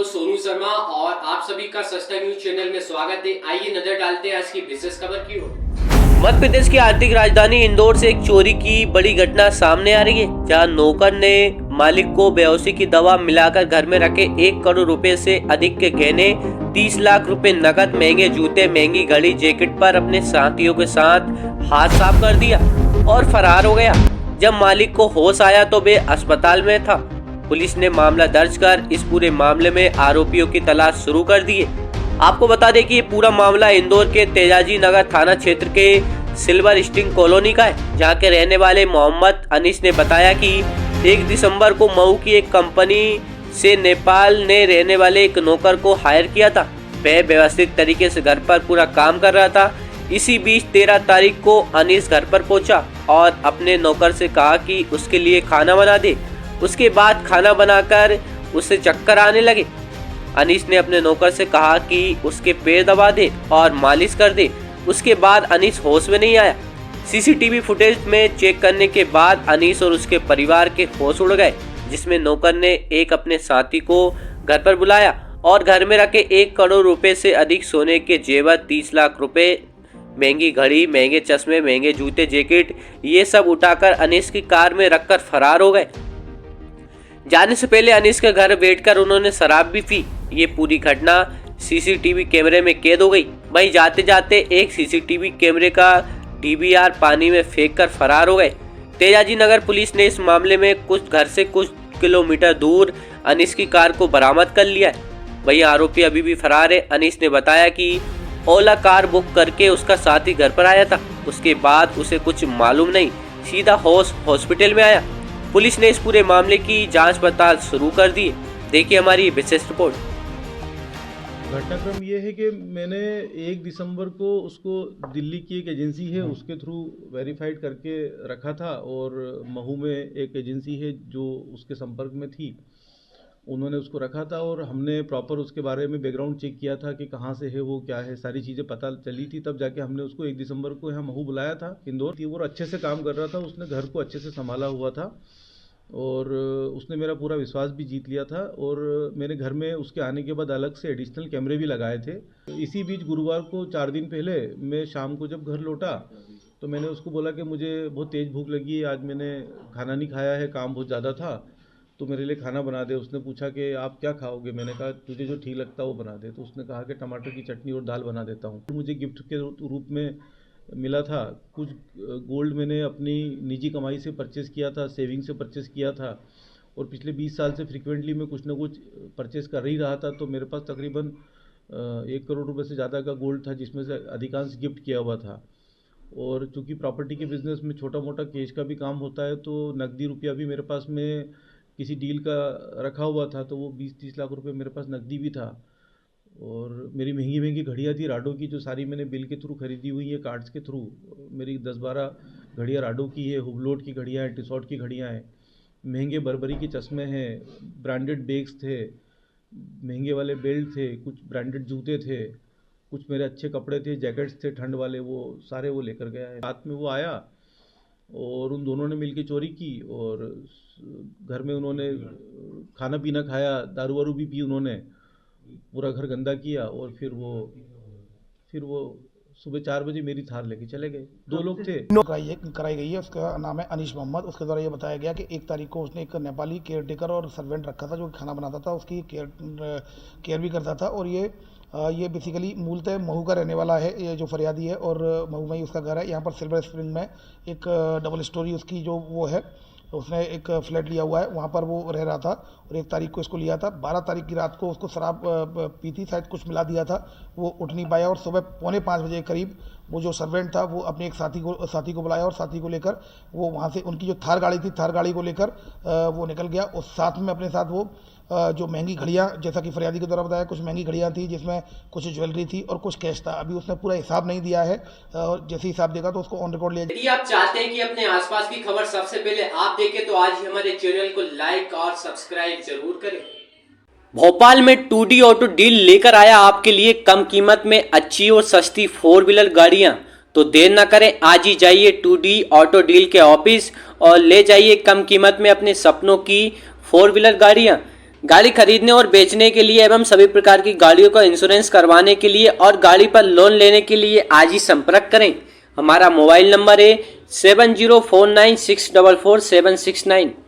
सोनू शर्मा और आप सभी का सस्ता न्यूज चैनल में स्वागत है। आइए नजर डालते हैं आज की विशेष खबर की ओर। मध्य प्रदेश की आर्थिक राजधानी इंदौर से एक चोरी की बड़ी घटना सामने आ रही है, जहां नौकर ने मालिक को बेहोशी की दवा मिलाकर घर में रखे 1 करोड़ रुपए से अधिक के गहने, 30 लाख रुपए नकद, महंगे जूते, महंगी घड़ी, जैकेट पर अपने साथियों के साथ हाथ साफ कर दिया और फरार हो गया। जब मालिक को होश आया तो वे अस्पताल में था। पुलिस ने मामला दर्ज कर इस पूरे मामले में आरोपियों की तलाश शुरू कर दी है। आपको बता दें कि ये पूरा मामला इंदौर के तेजाजी नगर थाना क्षेत्र के सिल्वर स्टिंग कॉलोनी का है, जहां के रहने वाले मोहम्मद अनीस ने बताया कि 1 दिसंबर को मऊ की एक कंपनी से नेपाल ने रहने वाले एक नौकर को हायर किया था। वह व्यवस्थित तरीके से घर पर पूरा काम कर रहा था। इसी बीच 13 तारीख को अनीस घर पर पहुंचा और अपने नौकर से कहा कि उसके लिए खाना बना दे। उसके बाद खाना बनाकर उसे चक्कर आने लगे। अनीस ने अपने नौकर से कहा कि उसके पैर दबा दे और मालिश कर दे। उसके बाद अनीस होश में नहीं आया। सीसीटीवी फुटेज में चेक करने के बाद अनीस और उसके परिवार के होश उड़ गए, जिसमें नौकर ने एक अपने साथी को घर पर बुलाया और घर में रखे 1 करोड़ रुपए से अधिक सोने के जेवर, 30 लाख रुपए, महंगी घड़ी, महंगे चश्मे, महंगे जूते, जैकेट, ये सब उठाकर अनीस की कार में रखकर फरार हो गए। जाने से पहले अनीस के घर बैठकर उन्होंने शराब भी पी। ये पूरी घटना सीसीटीवी कैमरे में कैद हो गई। वहीं जाते जाते एक सीसीटीवी कैमरे का डीवीआर पानी में फेंककर फरार हो गए। तेजाजी नगर पुलिस ने इस मामले में घर से कुछ किलोमीटर दूर अनीस की कार को बरामद कर लिया है। वहीं आरोपी अभी भी फरार है। अनीस ने बताया कि ओला कार बुक करके उसका साथी घर पर आया था। उसके बाद उसे कुछ मालूम नहीं, सीधा हॉस्पिटल में आया। पुलिस ने इस पूरे मामले की जांच पड़ताल शुरू कर दी। देखिए हमारी विशेष रिपोर्ट। घटनाक्रम ये है कि मैंने 1 दिसंबर को उसको दिल्ली की एक एजेंसी है उसके थ्रू वेरीफाइड करके रखा था, और महू में एक एजेंसी है जो उसके संपर्क में थी, उन्होंने उसको रखा था और हमने प्रॉपर उसके बारे में बैकग्राउंड चेक किया था कि कहाँ से है वो, क्या है, सारी चीज़ें पता चली थी। तब जाके हमने उसको 1 दिसंबर को यहाँ महू बुलाया था इंदौर। वो अच्छे से काम कर रहा था, उसने घर को अच्छे से संभाला हुआ था और उसने मेरा पूरा विश्वास भी जीत लिया था। और मेरे घर में उसके आने के बाद अलग से एडिशनल कैमरे भी लगाए थे। इसी बीच गुरुवार को 4 दिन पहले मैं शाम को जब घर लौटा तो मैंने उसको बोला कि मुझे बहुत तेज़ भूख लगी है, आज मैंने खाना नहीं खाया है, काम बहुत ज़्यादा था, तो मेरे लिए खाना बना दे। उसने पूछा कि आप क्या खाओगे? मैंने कहा तुझे जो ठीक लगता है वो बना दे। तो उसने कहा कि टमाटर की चटनी और दाल बना देता हूँ। मुझे गिफ्ट के रूप में मिला था कुछ गोल्ड, मैंने अपनी निजी कमाई से परचेज़ किया था, सेविंग से परचेज़ किया था, और पिछले 20 साल से फ्रिक्वेंटली मैं कुछ ना कुछ परचेज़ कर ही रहा था। तो मेरे पास तकरीबन 1 करोड़ रुपए से ज़्यादा का गोल्ड था, जिसमें से अधिकांश गिफ्ट किया हुआ था। और चूँकि प्रॉपर्टी के बिज़नेस में छोटा मोटा कैश का भी काम होता है, तो नकदी रुपया भी मेरे पास में किसी डील का रखा हुआ था, तो वो 20-30 लाख रुपए मेरे पास नकदी भी था। और मेरी महंगी महंगी घड़ियाँ थी राडो की, जो सारी मैंने बिल के थ्रू खरीदी हुई है, कार्ड्स के थ्रू। मेरी 10-12 घड़ियाँ राडो की है, हुबलोट की घड़ियाँ हैं, टिसॉट की घड़ियाँ हैं, महंगे बर्बरी के चश्मे हैं, ब्रांडेड बैग्स थे, महंगे वाले बेल्ट थे, कुछ ब्रांडेड जूते थे, कुछ मेरे अच्छे कपड़े थे, जैकेट्स थे ठंड वाले, वो सारे वो लेकर गया है। रात में वो आया और उन दोनों ने मिलकर चोरी की और घर में उन्होंने खाना पीना खाया, दारू वारू भी पी उन्होंने, पूरा घर गंदा किया। और फिर वो सुबह 4 बजे मेरी थार लेके चले गए। 2 लोग थे। कराई गई है। उसका नाम है अनीश मोहम्मद। उसके द्वारा ये बताया गया कि 1 तारीख को उसने एक नेपाली केयर टेकर और सर्वेंट रखा था जो खाना बनाता था, उसकी केयर भी करता था। और ये बेसिकली मूलतः महू का रहने वाला है, ये जो फरियादी है, और महू में ही उसका घर है। यहाँ पर सिल्वर स्प्रिंग में एक डबल स्टोरी उसकी जो वो है, उसने एक फ्लैट लिया हुआ है, वहाँ पर वो रह रहा था। और 1 तारीख को इसको लिया था। 12 तारीख की रात को उसको शराब पी थी, शायद कुछ मिला दिया था, वो उठ नहीं पाया। और सुबह 4:45 बजे के करीब वो जो सर्वेंट था वो अपने एक साथी को बुलाया और साथी को लेकर वो वहाँ से, उनकी जो थार गाड़ी थी, थार गाड़ी को लेकर वो निकल गया। और साथ में अपने साथ वो जो महंगी घड़ियाँ, जैसा कि फरियादी के द्वारा बताया, कुछ महंगी घड़ियाँ थी जिसमें कुछ ज्वेलरी थी और कुछ कैश था। अभी उसने पूरा हिसाब नहीं दिया है, और जैसे हिसाब देगा तो उसको ऑन रिकॉर्ड लिया। यदि आप चाहते हैं कि अपने आसपास की खबर सबसे पहले आप देखें तो आज ही हमारे चैनल को लाइक और सब्सक्राइब जरूर करें। भोपाल में 2D ऑटो डील लेकर आया आपके लिए कम कीमत में अच्छी और सस्ती 4 व्हीलर गाड़ियां। तो देर ना करें, आज ही जाइए 2D ऑटो डील के ऑफिस और ले जाइए कम कीमत में अपने सपनों की 4 व्हीलर गाड़ियां। गाड़ी खरीदने और बेचने के लिए एवं सभी प्रकार की गाड़ियों का इंश्योरेंस करवाने के लिए और गाड़ी पर लोन लेने के लिए आज ही संपर्क करें। हमारा मोबाइल नंबर है 7049644769।